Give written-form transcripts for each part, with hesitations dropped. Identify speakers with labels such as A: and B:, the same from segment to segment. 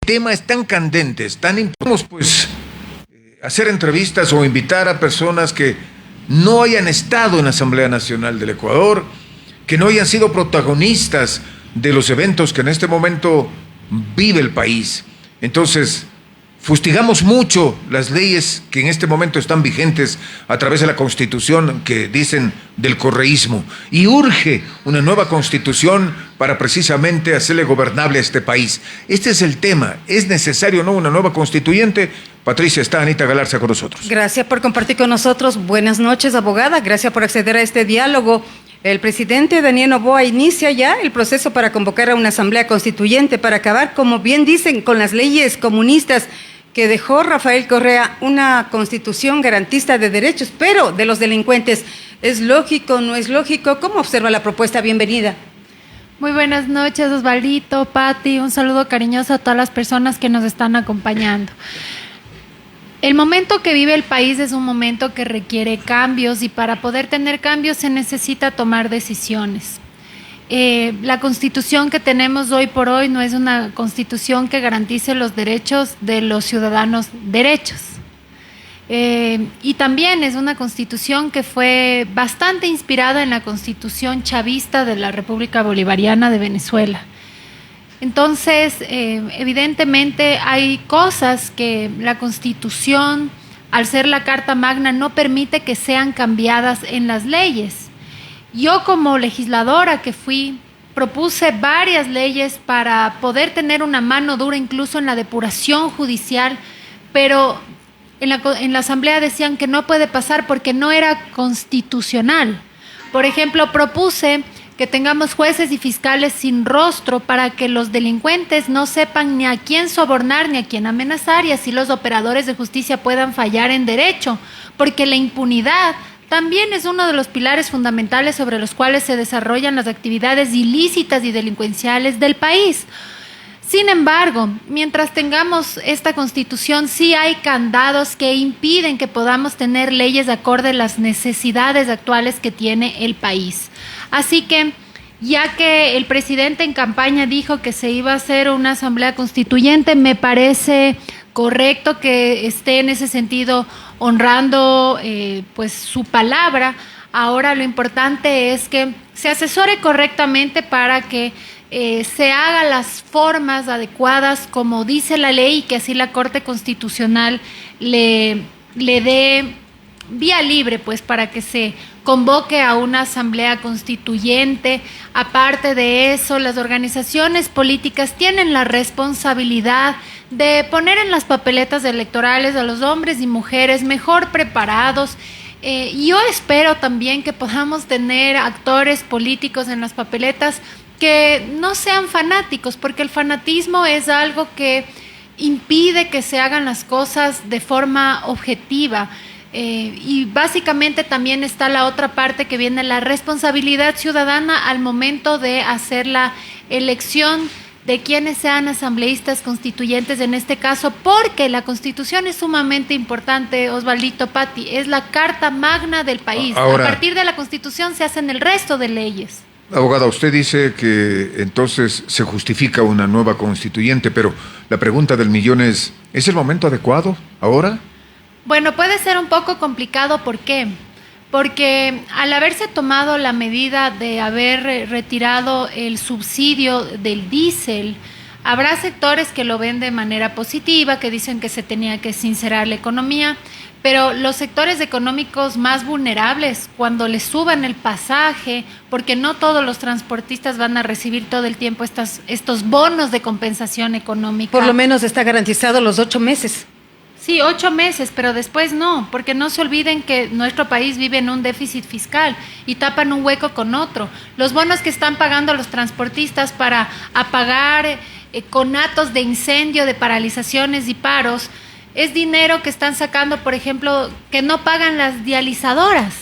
A: temas tan candentes, podemos pues hacer entrevistas o invitar a personas que no hayan estado en la Asamblea Nacional del Ecuador, que no hayan sido protagonistas de los eventos que en este momento vive el país. Entonces, fustigamos mucho las leyes que en este momento están vigentes a través de la Constitución que dicen del correísmo, y urge una nueva Constitución para precisamente hacerle gobernable a este país. Este es el tema. ¿Es necesario o no una nueva constituyente? Patricia, está Anita Galarza con nosotros.
B: Gracias por compartir con nosotros. Buenas noches, abogada. Gracias por acceder a este diálogo. El presidente Daniel Noboa inicia ya el proceso para convocar a una asamblea constituyente para acabar, como bien dicen, con las leyes comunistas que dejó Rafael Correa, una constitución garantista de derechos, pero de los delincuentes. ¿Es lógico, no es lógico? ¿Cómo observa la propuesta? Bienvenida.
C: Muy buenas noches, Osvaldito, Pati, un saludo cariñoso a todas las personas que nos están acompañando. El momento que vive el país es un momento que requiere cambios, y para poder tener cambios se necesita tomar decisiones. La constitución que tenemos hoy por hoy no es una constitución que garantice los derechos de los ciudadanos derechos. Y también es una constitución que fue bastante inspirada en la constitución chavista de la República Bolivariana de Venezuela. Entonces, evidentemente hay cosas que la Constitución, al ser la Carta Magna, no permite que sean cambiadas en las leyes. Yo, como legisladora que fui, propuse varias leyes para poder tener una mano dura incluso en la depuración judicial, pero en la Asamblea decían que no puede pasar porque no era constitucional. Por ejemplo, propuse que tengamos jueces y fiscales sin rostro para que los delincuentes no sepan ni a quién sobornar ni a quién amenazar, y así los operadores de justicia puedan fallar en derecho, porque la impunidad también es uno de los pilares fundamentales sobre los cuales se desarrollan las actividades ilícitas y delincuenciales del país. Sin embargo, mientras tengamos esta Constitución, sí hay candados que impiden que podamos tener leyes acorde a las necesidades actuales que tiene el país. Así que, ya que el presidente en campaña dijo que se iba a hacer una asamblea constituyente, me parece correcto que esté en ese sentido honrando pues su palabra. Ahora lo importante es que se asesore correctamente para que se hagan las formas adecuadas como dice la ley, y que así la Corte Constitucional le dé vía libre pues para que se convoque a una asamblea constituyente. Aparte de eso, las organizaciones políticas tienen la responsabilidad de poner en las papeletas electorales a los hombres y mujeres mejor preparados. Yo espero también que podamos tener actores políticos en las papeletas que no sean fanáticos, porque el fanatismo es algo que impide que se hagan las cosas de forma objetiva. Y básicamente también está la otra parte que viene, la responsabilidad ciudadana al momento de hacer la elección de quienes sean asambleístas constituyentes en este caso, porque la Constitución es sumamente importante, Osvaldito, Pati, es la Carta Magna del país.
A: Ahora,
C: a partir de la Constitución se hacen el resto de leyes.
A: Abogada, usted dice que entonces se justifica una nueva constituyente, pero la pregunta del millón es el momento adecuado ahora?
C: Bueno, puede ser un poco complicado. ¿Por qué? Porque al haberse tomado la medida de haber retirado el subsidio del diésel, habrá sectores que lo ven de manera positiva, que dicen que se tenía que sincerar la economía, pero los sectores económicos más vulnerables, cuando les suban el pasaje, porque no todos los transportistas van a recibir todo el tiempo estos bonos de compensación económica.
B: Por lo menos está garantizado los 8 meses.
C: Sí, 8 meses, pero después no, porque no se olviden que nuestro país vive en un déficit fiscal y tapan un hueco con otro. Los bonos que están pagando los transportistas para apagar conatos de incendio, de paralizaciones y paros, es dinero que están sacando, por ejemplo, que no pagan las dializadoras.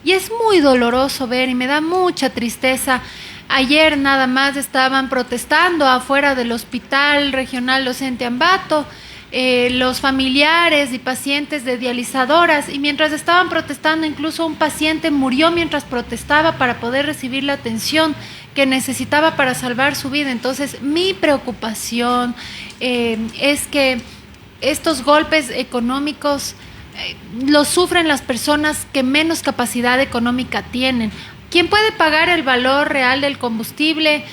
C: Y es muy doloroso ver, y me da mucha tristeza. Ayer nada más estaban protestando afuera del Hospital Regional Docente Ambato, los familiares y pacientes de dializadoras, y mientras estaban protestando, incluso un paciente murió mientras protestaba para poder recibir la atención que necesitaba para salvar su vida. Entonces, mi preocupación es que estos golpes económicos los sufren las personas que menos capacidad económica tienen. Quien puede pagar el valor real del combustible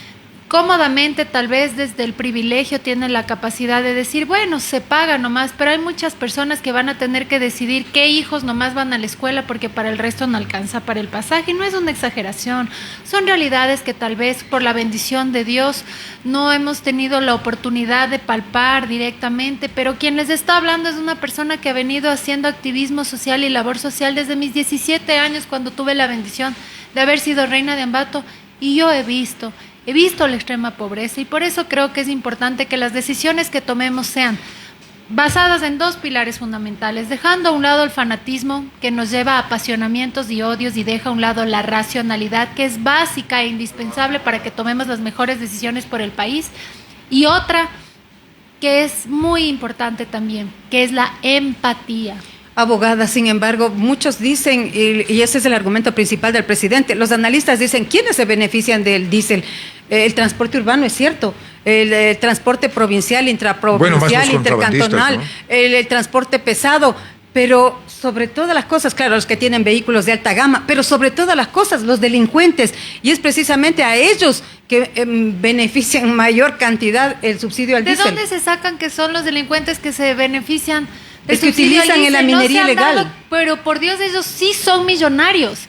C: cómodamente, tal vez desde el privilegio tiene la capacidad de decir, bueno, se paga nomás, pero hay muchas personas que van a tener que decidir qué hijos nomás van a la escuela porque para el resto no alcanza para el pasaje. Y no es una exageración, son realidades que tal vez por la bendición de Dios no hemos tenido la oportunidad de palpar directamente, pero quien les está hablando es una persona que ha venido haciendo activismo social y labor social desde mis 17 años, cuando tuve la bendición de haber sido reina de Ambato, y yo he visto la extrema pobreza, y por eso creo que es importante que las decisiones que tomemos sean basadas en dos pilares fundamentales, dejando a un lado el fanatismo que nos lleva a apasionamientos y odios y deja a un lado la racionalidad, que es básica e indispensable para que tomemos las mejores decisiones por el país, y otra que es muy importante también, que es la empatía.
B: Abogada, sin embargo, muchos dicen, y ese es el argumento principal del presidente, los analistas dicen, ¿quiénes se benefician del diésel? El transporte urbano, es cierto, el transporte provincial, intraprovincial, intercantonal, ¿no? el transporte pesado, pero sobre todas las cosas, claro, los que tienen vehículos de alta gama, pero sobre todas las cosas, los delincuentes, y es precisamente a ellos que benefician mayor cantidad el subsidio al diésel.
C: ¿De dónde se sacan que son los delincuentes que se benefician?
B: Es que utilizan en la minería ilegal.
C: Pero por Dios, ellos sí son millonarios.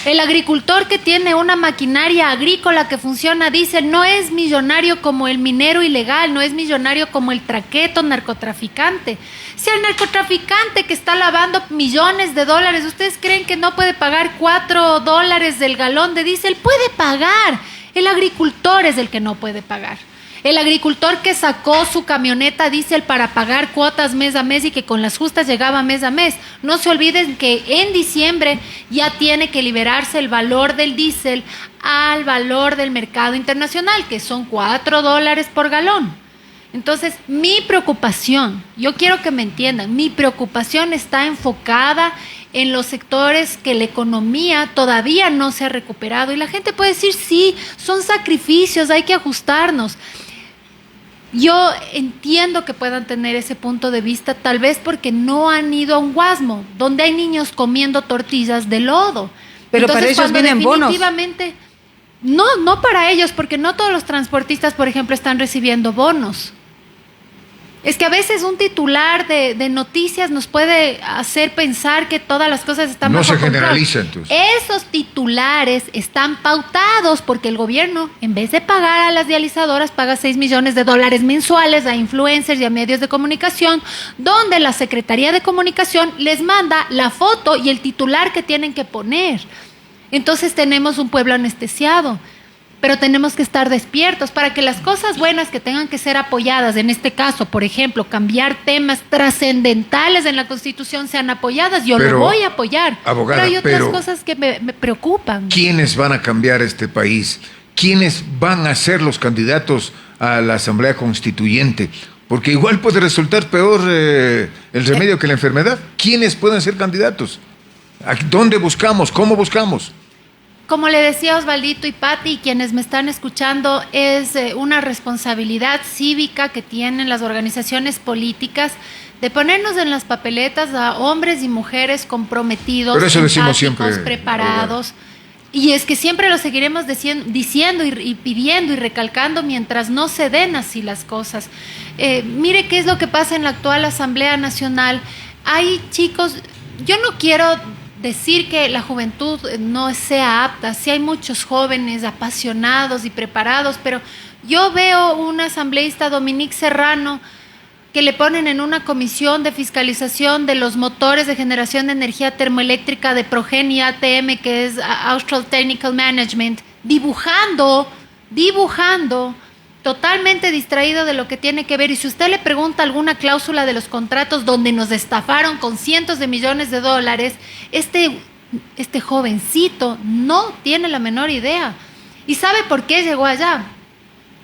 C: El agricultor que tiene una maquinaria agrícola que funciona a diésel no es millonario como el minero ilegal, no es millonario como el traqueto narcotraficante. Si el narcotraficante que está lavando millones de dólares, ¿ustedes creen que no puede pagar $4 del galón de diésel? Puede pagar. El agricultor es el que no puede pagar. El agricultor que sacó su camioneta diésel para pagar cuotas mes a mes y que con las justas llegaba mes a mes. No se olviden que en diciembre ya tiene que liberarse el valor del diésel al valor del mercado internacional, que son $4 por galón. Entonces, mi preocupación, yo quiero que me entiendan, mi preocupación está enfocada en los sectores que la economía todavía no se ha recuperado. Y la gente puede decir, sí, son sacrificios, hay que ajustarnos. Yo entiendo que puedan tener ese punto de vista, tal vez porque no han ido a un Guasmo, donde hay niños comiendo tortillas de lodo.
B: Pero entonces, para ellos vienen bonos.
C: No para ellos, porque no todos los transportistas, por ejemplo, están recibiendo bonos. Es que a veces un titular de noticias nos puede hacer pensar que todas las cosas están bajo control.
A: No se generaliza, entonces.
C: Esos titulares están pautados porque el gobierno, en vez de pagar a las dializadoras, paga $6 millones mensuales a influencers y a medios de comunicación, donde la Secretaría de Comunicación les manda la foto y el titular que tienen que poner. Entonces tenemos un pueblo anestesiado. Pero tenemos que estar despiertos para que las cosas buenas que tengan que ser apoyadas, en este caso, por ejemplo, cambiar temas trascendentales en la Constitución sean apoyadas. Yo lo voy a apoyar.
A: Abogada,
C: pero hay otras cosas que me preocupan.
A: ¿Quiénes van a cambiar este país? ¿Quiénes van a ser los candidatos a la Asamblea Constituyente? Porque igual puede resultar peor el remedio que la enfermedad. ¿Quiénes pueden ser candidatos? ¿Dónde buscamos? ¿Cómo buscamos?
C: Como le decía Osvaldito y Pati, y quienes me están escuchando, es una responsabilidad cívica que tienen las organizaciones políticas de ponernos en las papeletas a hombres y mujeres comprometidos,
A: pero eso decimos siempre,
C: preparados. Y es que siempre lo seguiremos diciendo y pidiendo y recalcando mientras no se den así las cosas. Mire qué es lo que pasa en la actual Asamblea Nacional. Hay chicos, yo no quiero decir que la juventud no sea apta, sí hay muchos jóvenes apasionados y preparados, pero yo veo un asambleísta, Dominique Serrano, que le ponen en una comisión de fiscalización de los motores de generación de energía termoeléctrica de Progeni ATM, que es Austral Technical Management, dibujando, totalmente distraído de lo que tiene que ver. Y si usted le pregunta alguna cláusula de los contratos donde nos estafaron con cientos de millones de dólares, este jovencito no tiene la menor idea. ¿Y sabe por qué llegó allá?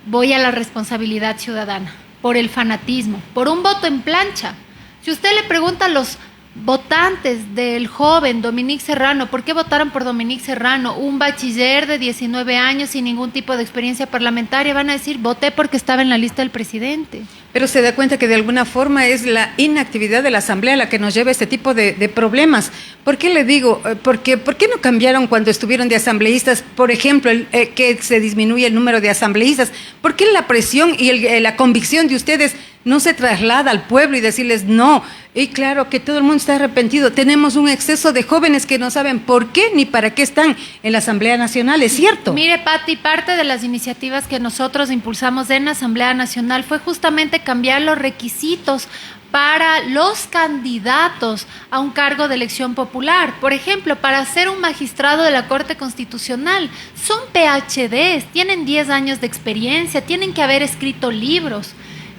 C: Voy a la responsabilidad ciudadana, por el fanatismo, por un voto en plancha. Si usted le pregunta a los votantes del joven Dominique Serrano. ¿Por qué votaron por Dominique Serrano? Un bachiller de 19 años sin ningún tipo de experiencia parlamentaria. Van a decir, voté porque estaba en la lista del presidente.
B: Pero se da cuenta que de alguna forma es la inactividad de la Asamblea la que nos lleva a este tipo de problemas. ¿Por qué le digo? ¿Por qué no cambiaron cuando estuvieron de asambleístas? Por ejemplo, que se disminuye el número de asambleístas. ¿Por qué la presión y la convicción de ustedes no se traslada al pueblo y decirles no? Y claro que todo el mundo está arrepentido. Tenemos un exceso de jóvenes que no saben por qué ni para qué están en la Asamblea Nacional, ¿es cierto?
C: Mire, Pati, parte de las iniciativas que nosotros impulsamos en la Asamblea Nacional fue justamente cambiar los requisitos para los candidatos a un cargo de elección popular. Por ejemplo, para ser un magistrado de la Corte Constitucional, son PhDs, tienen 10 años de experiencia, tienen que haber escrito libros.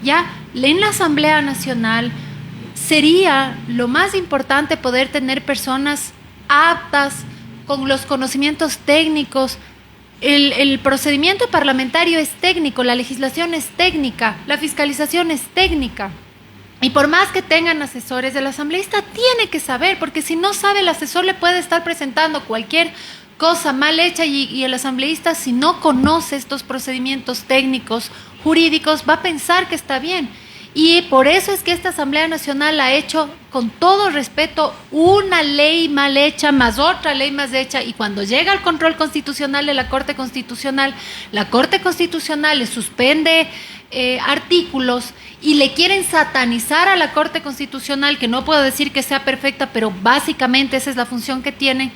C: Ya, en la Asamblea Nacional sería lo más importante poder tener personas aptas, con los conocimientos técnicos. El procedimiento parlamentario es técnico, la legislación es técnica, la fiscalización es técnica. Y por más que tengan asesores, el asambleísta tiene que saber, porque si no sabe, el asesor le puede estar presentando cualquier cosa mal hecha y el asambleísta, si no conoce estos procedimientos técnicos, jurídicos, va a pensar que está bien. Y por eso es que esta Asamblea Nacional ha hecho, con todo respeto, una ley mal hecha, más otra ley más hecha, y cuando llega al control constitucional de la Corte Constitucional le suspende artículos y le quieren satanizar a la Corte Constitucional, que no puedo decir que sea perfecta, pero básicamente esa es la función que tiene.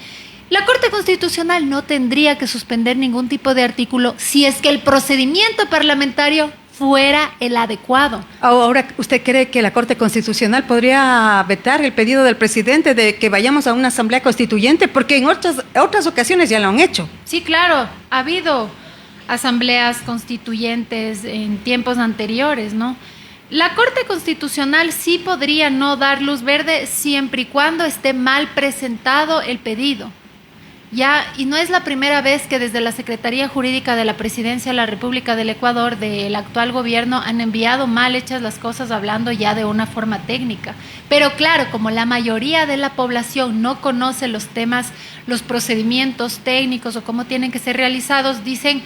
C: La Corte Constitucional no tendría que suspender ningún tipo de artículo si es que el procedimiento parlamentario fuera el adecuado.
B: Ahora, ¿usted cree que la Corte Constitucional podría vetar el pedido del presidente de que vayamos a una asamblea constituyente? Porque en otras ocasiones ya lo han hecho.
C: Sí, claro, ha habido asambleas constituyentes en tiempos anteriores, ¿no? La Corte Constitucional sí podría no dar luz verde siempre y cuando esté mal presentado el pedido. Ya, y no es la primera vez que desde la Secretaría Jurídica de la Presidencia de la República del Ecuador, del actual gobierno, han enviado mal hechas las cosas, hablando ya de una forma técnica. Pero claro, como la mayoría de la población no conoce los temas, los procedimientos técnicos o cómo tienen que ser realizados, dicen,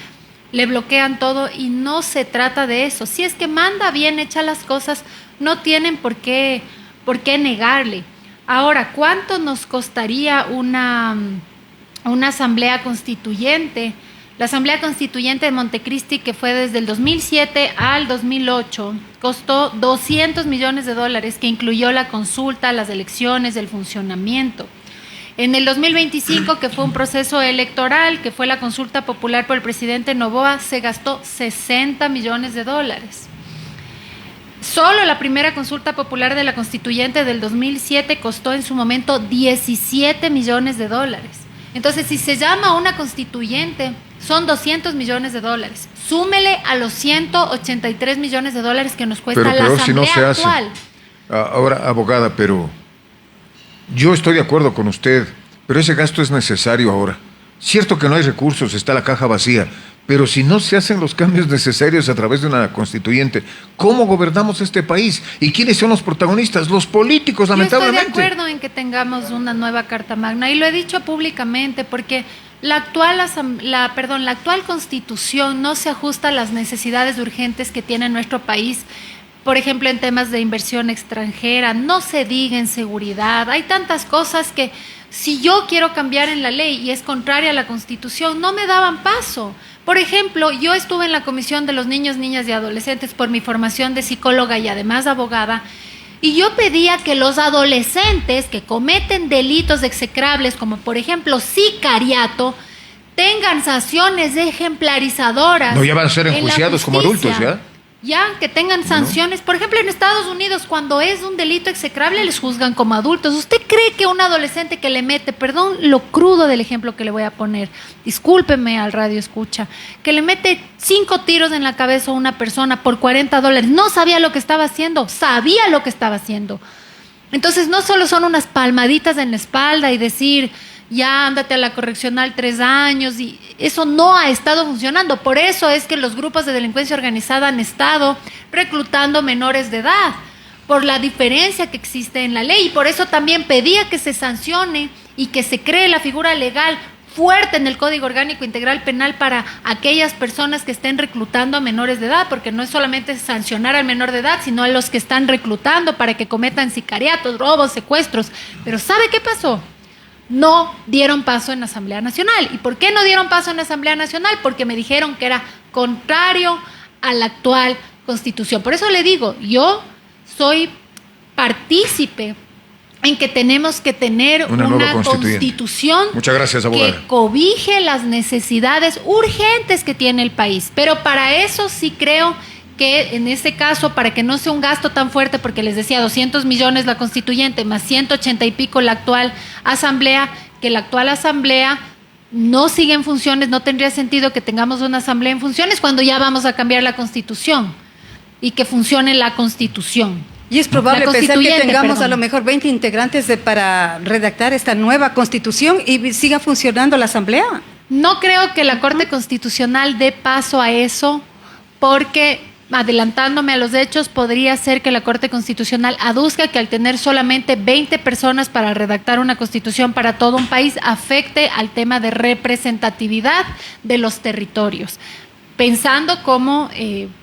C: le bloquean todo, y no se trata de eso. Si es que manda bien hechas las cosas, no tienen por qué negarle. Ahora, ¿cuánto nos costaría una asamblea constituyente? La asamblea constituyente de Montecristi, que fue desde el 2007 al 2008, costó $200 millones, que incluyó la consulta, las elecciones, el funcionamiento. En el 2025, que fue un proceso electoral, que fue la consulta popular por el presidente Noboa, se gastó $60 millones. Solo la primera consulta popular de la constituyente del 2007 costó en su momento $17 millones. Entonces, si se llama una constituyente, son $200 millones. Súmele a los $183 millones que nos cuesta la asamblea
A: si no se
C: actual.
A: Ahora, abogada, pero yo estoy de acuerdo con usted, pero ese gasto es necesario ahora. Cierto que no hay recursos, está la caja vacía, pero si no se hacen los cambios necesarios a través de una constituyente, ¿cómo gobernamos este país? ¿Y quiénes son los protagonistas? Los políticos, lamentablemente.
C: Yo estoy de acuerdo en que tengamos una nueva Carta Magna, y lo he dicho públicamente, porque la actual Constitución no se ajusta a las necesidades urgentes que tiene nuestro país. Por ejemplo, en temas de inversión extranjera, no se diga en seguridad. Hay tantas cosas que, si yo quiero cambiar en la ley y es contraria a la Constitución, no me daban paso. Por ejemplo, yo estuve en la Comisión de los Niños, Niñas y Adolescentes por mi formación de psicóloga y además abogada, y yo pedía que los adolescentes que cometen delitos execrables, como por ejemplo sicariato, tengan sanciones ejemplarizadoras.
A: No, ya van a ser enjuiciados como adultos, ¿ya?
C: Ya, que tengan sanciones. Por ejemplo, en Estados Unidos, cuando es un delito execrable, les juzgan como adultos. ¿Usted cree que un adolescente que le mete, perdón lo crudo del ejemplo que le voy a poner, discúlpeme al radio escucha, que le mete 5 tiros en la cabeza a una persona por $40, no sabía lo que estaba haciendo? Sabía lo que estaba haciendo. Entonces, no solo son unas palmaditas en la espalda y decir, ya ándate a la correccional 3 años, y eso no ha estado funcionando. Por eso es que los grupos de delincuencia organizada han estado reclutando menores de edad, por la diferencia que existe en la ley. Y por eso también pedía que se sancione y que se cree la figura legal fuerte en el Código Orgánico Integral Penal para aquellas personas que estén reclutando a menores de edad, porque no es solamente sancionar al menor de edad, sino a los que están reclutando para que cometan sicariatos, robos, secuestros. Pero ¿sabe qué pasó? No dieron paso en la Asamblea Nacional. ¿Y por qué no dieron paso en la Asamblea Nacional? Porque me dijeron que era contrario a la actual Constitución. Por eso le digo, yo soy partícipe en que tenemos que tener una constitución.
A: Muchas gracias, abogada,
C: que cobije las necesidades urgentes que tiene el país. Pero para eso sí creo que en este caso, para que no sea un gasto tan fuerte, porque les decía 200 millones la constituyente, más 180 y pico la actual asamblea, que la actual asamblea no sigue en funciones, no tendría sentido que tengamos una asamblea en funciones cuando ya vamos a cambiar la constitución y que funcione la constitución.
B: Y es probable pensar que tengamos a lo mejor 20 integrantes para redactar esta nueva constitución y siga funcionando la asamblea.
C: No creo que la Corte Constitucional dé paso a eso, porque adelantándome a los hechos, podría ser que la Corte Constitucional aduzca que al tener solamente 20 personas para redactar una constitución para todo un país, afecte al tema de representatividad de los territorios, pensando cómo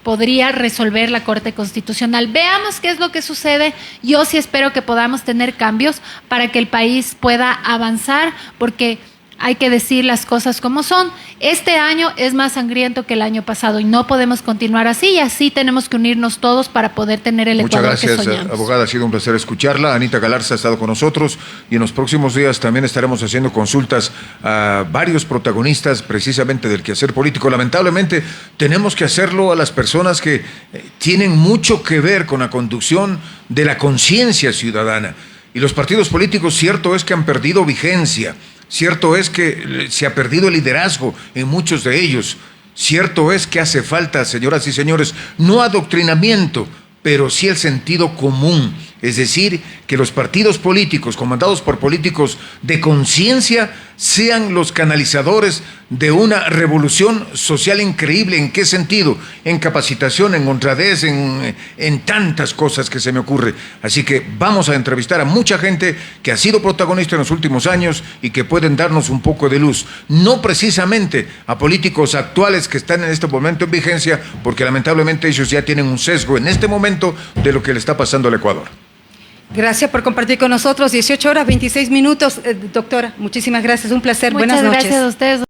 C: podría resolver la Corte Constitucional. Veamos qué es lo que sucede. Yo sí espero que podamos tener cambios para que el país pueda avanzar, porque hay que decir las cosas como son. Este año es más sangriento que el año pasado y no podemos continuar así, y así tenemos que unirnos todos para poder tener el Ecuador que soñamos.
A: Muchas gracias, abogada. Ha sido un placer escucharla. Anita Galarza ha estado con nosotros y en los próximos días también estaremos haciendo consultas a varios protagonistas precisamente del quehacer político. Lamentablemente tenemos que hacerlo a las personas que tienen mucho que ver con la conducción de la conciencia ciudadana. Y los partidos políticos, cierto es que han perdido vigencia. Cierto es que se ha perdido el liderazgo en muchos de ellos. Cierto es que hace falta, señoras y señores, no adoctrinamiento, pero sí el sentido común. Es decir, que los partidos políticos, comandados por políticos de conciencia, sean los canalizadores de una revolución social increíble. ¿En qué sentido? En capacitación, en honradez, en tantas cosas que se me ocurre. Así que vamos a entrevistar a mucha gente que ha sido protagonista en los últimos años y que pueden darnos un poco de luz. No precisamente a políticos actuales que están en este momento en vigencia, porque lamentablemente ellos ya tienen un sesgo en este momento de lo que le está pasando al Ecuador.
B: Gracias por compartir con nosotros. 18 horas 26 minutos. Doctora, muchísimas gracias. Un placer. Buenas noches.
C: Muchas gracias a ustedes.